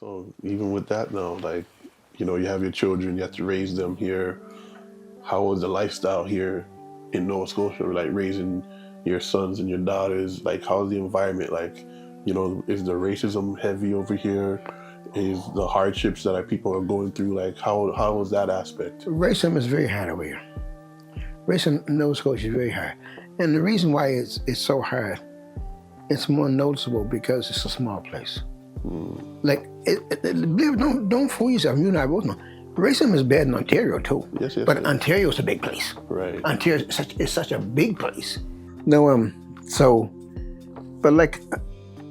So even with that now, like, you have your children, you have to raise them here. How is the lifestyle here in Nova Scotia? Like raising your sons and your daughters, like how's the environment? Like, is the racism heavy over here? Is the hardships that people are going through, like how is that aspect? Racism is very hard over here. Racism in Nova Scotia is very hard. And the reason why it's so hard, it's more noticeable because it's a small place. Like, don't fool yourself. You and I both know. Racism is bad in Ontario too. Yes, but Ontario is a big place. Right. Ontario is such a big place. No, but like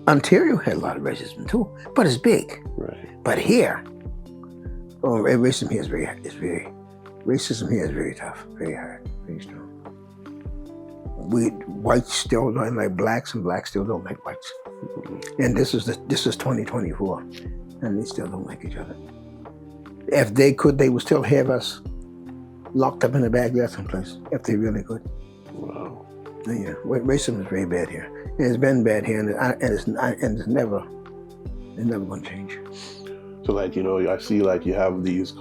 Ontario had a lot of racism too, but it's big. Right. But here, racism here racism here is very tough, very hard, very strong. Whites still don't like blacks, and blacks still don't like whites. And this is 2024, and they still don't like each other. If they could, they would still have us locked up in the backyard someplace, if they really could. Wow. Yeah, racism is very bad here. And it's been bad here, and it's never going to change. So like, I see like you have these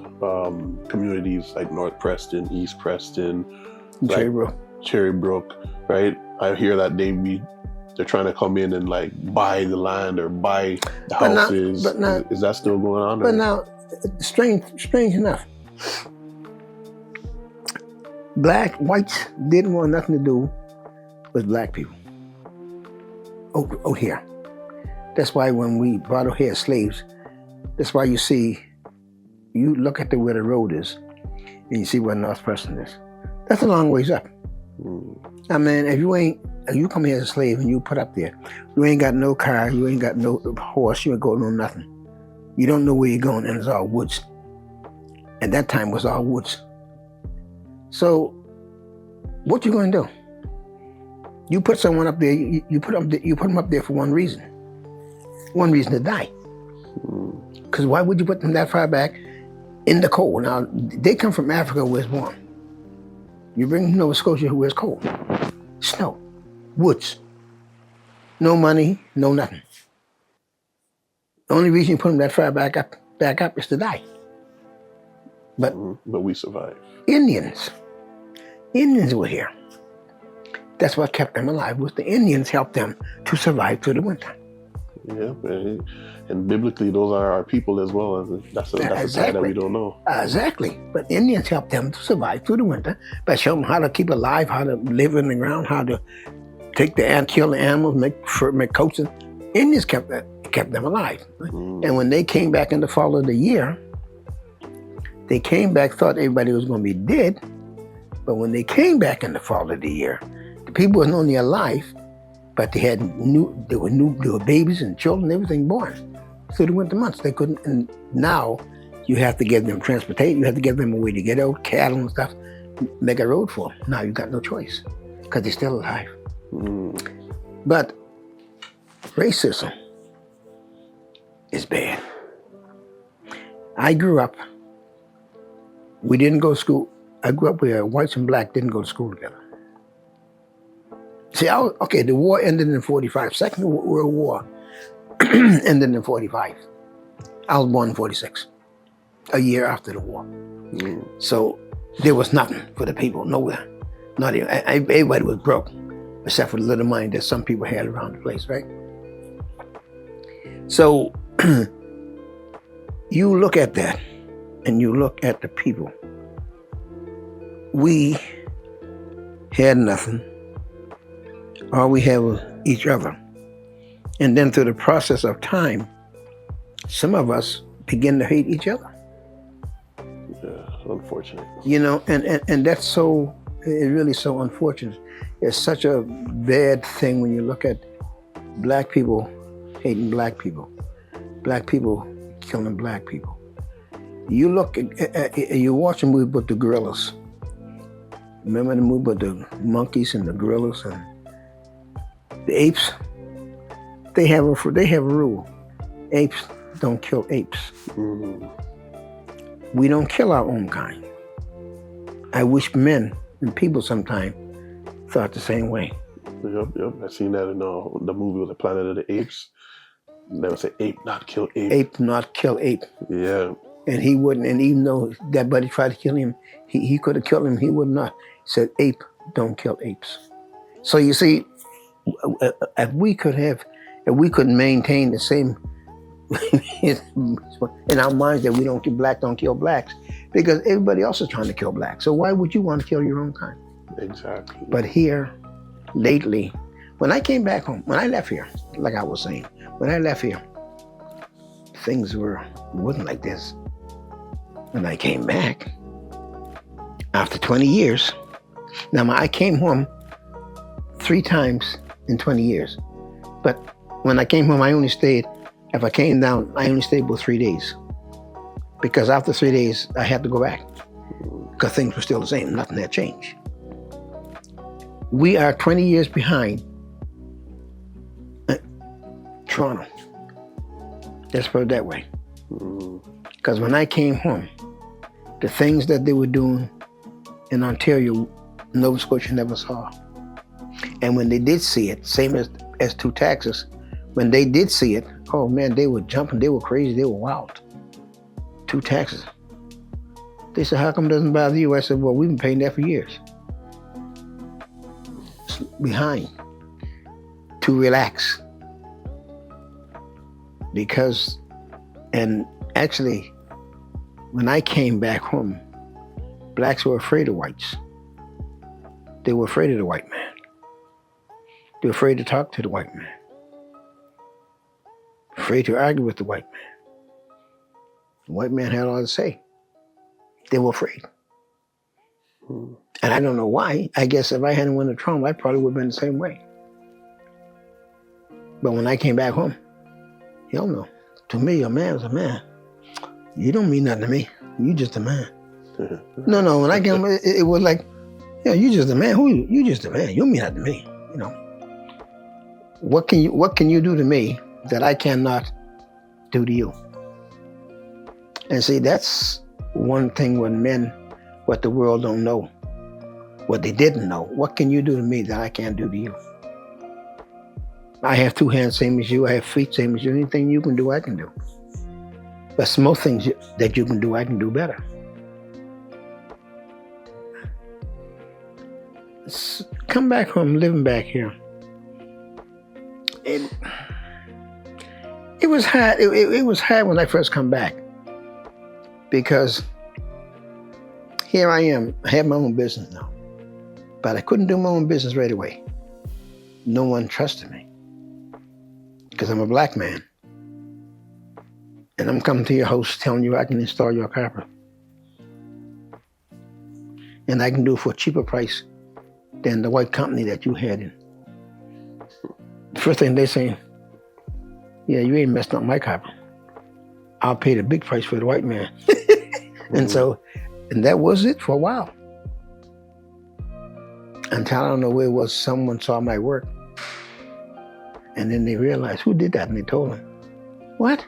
communities like North Preston, East Preston, Cherrybrook, right? I hear that they're trying to come in and like buy the land or buy the houses. Is that still going on? But now, strange enough, whites didn't want nothing to do with black people. Oh, here. That's why when we brought over here slaves, that's why you look at where the road is, and you see where North Preston is. That's a long ways up. I mean, if you come here as a slave and you put up there, you ain't got no car, you ain't got no horse, you ain't got no nothing. You don't know where you're going, and it's all woods. At that time, it was all woods. So, what you gonna do? You put someone up there. You put them up there for one reason to die. Because why would you put them that far back in the cold? Now they come from Africa where it's warm. You bring them to Nova Scotia where it's cold, snow, woods, no money, no nothing. The only reason you put them that far back up is to die. But we survived. Indians were here. That's what kept them alive, was the Indians helped them to survive through the winter. Yeah, and biblically, those are our people as well. That's a side that we don't know. Exactly. But Indians helped them to survive through the winter by showing them how to keep alive, how to live in the ground, how to kill the animals, make coats. Indians kept them alive. And when they came back in the fall of the year, they came back, thought everybody was going to be dead. But when they came back in the fall of the year, the people were only alive, but they were babies and children, everything born through the winter months. They couldn't, and now you have to give them transportation, you have to give them a way to get out, cattle and stuff, make a road for them. Now you got no choice, because they're still alive. But racism is bad. I grew up, we didn't go to school. I grew up where whites and black didn't go to school together. See, the war ended in 45. Second World War ended in 45. I was born in 46, a year after the war. So there was nothing for the people, nowhere. Not even, everybody was broke, except for the little money that some people had around the place, right? So you look at that, and you look at the people. We had nothing. All we had was each other. And then through the process of time, some of us begin to hate each other. Yeah, unfortunate. And that's so, it's really so unfortunate. It's such a bad thing when you look at black people hating black people killing black people. You look you watch a movie about the gorillas. Remember the movie about the monkeys and the gorillas and the apes? They have a rule. Apes don't kill apes. We don't kill our own kind. I wish men and people sometime thought the same way. Yep. I seen that in the movie with the Planet of the Apes. Never say ape not kill ape. Ape not kill ape. Yeah. And he wouldn't, and even though that buddy tried to kill him, he could have killed him, he would not. He said, ape don't kill apes. So you see, if we could maintain the same in our minds that we don't kill black, don't kill blacks, because everybody else is trying to kill blacks. So why would you want to kill your own kind? Exactly. But here, lately, when I came back home, when I left here, like I was saying, when I left here, things wasn't like this. When I came back, after 20 years, now I came home 3 times in 20 years. But when I came home, I only stayed, if I came down, I only stayed about 3 days. Because after 3 days, I had to go back. Because things were still the same, nothing had changed. We are 20 years behind Toronto. Let's put it that way. Because when I came home, the things that they were doing in Ontario, Nova Scotia never saw. And when they did see it, same as 2 taxes, when they did see it, oh man, they were jumping, they were crazy, they were wild. 2 taxes. They said, how come it doesn't bother you? I said, well, we've been paying that for years. It's behind. To relax. Because, and actually, when I came back home, blacks were afraid of whites. They were afraid of the white man. They were afraid to talk to the white man. Afraid to argue with the white man. The white man had all to say. They were afraid. And I don't know why. I guess if I hadn't went to Trump, I probably would have been the same way. But when I came back home, hell no. To me, a man was a man. You don't mean nothing to me. You just a man. No. When I came, it was like, yeah, you just a man. Who you just a man. You don't mean nothing to me. You know. What can you do to me that I cannot do to you? And see, that's one thing when men, what the world don't know, what they didn't know. What can you do to me that I can't do to you? I have 2 hands, same as you. I have feet, same as you. Anything you can do, I can do. But most things that you can do, I can do better. Come back home, living back here. It was hard. It was hard when I first come back. Because here I am. I have my own business now. But I couldn't do my own business right away. No one trusted me. Because I'm a black man. And I'm coming to your house telling you I can install your carpet. And I can do it for a cheaper price than the white company that you had in. The first thing they're saying, yeah, you ain't messing up my carpet. I'll pay the big price for the white man. And that was it for a while. Until I don't know where it was, someone saw my work. And then they realized, who did that? And they told them, what?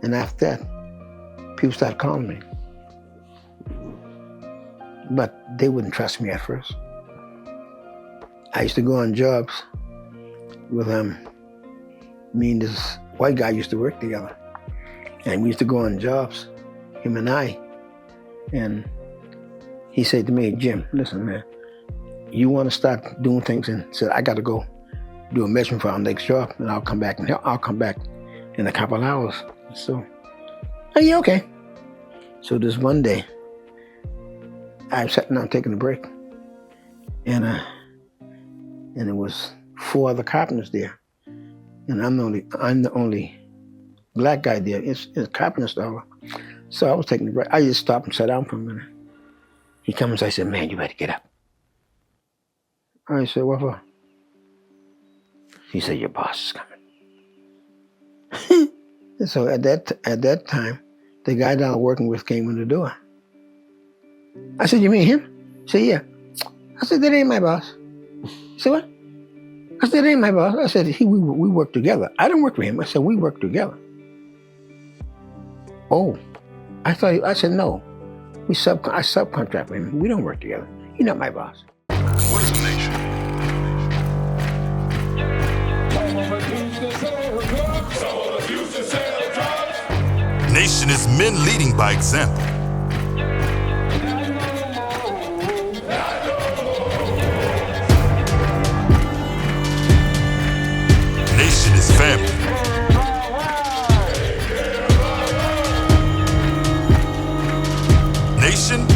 And after that, people started calling me. But they wouldn't trust me at first. I used to go on jobs with me and this white guy used to work together. And we used to go on jobs, him and I. And he said to me, Jim, listen, man, you want to start doing things? And said, I got to go do a measurement for our next job, and I'll come back and help. I'll come back in a couple of hours. So, oh, yeah, okay. So this one day, I was sitting down taking a break, and it was 4 other carpenters there, and I'm the only black guy there. It's a carpenter store. So I was taking a break. I just stopped and sat down for a minute. He comes, I said, man, you better get up. I said, what for? He said, your boss is coming. And so at that time, the guy that I was working with came in the door. I said, you mean him? He said, yeah. I said, that ain't my boss. He said, what? I said, that ain't my boss. I said, we work together. I don't work for him. I said, we work together. Oh, I said, no. I subcontract with him. We don't work together. He's not my boss. What is a nation? Someone Nation is men leading by example. Nation is family. Nation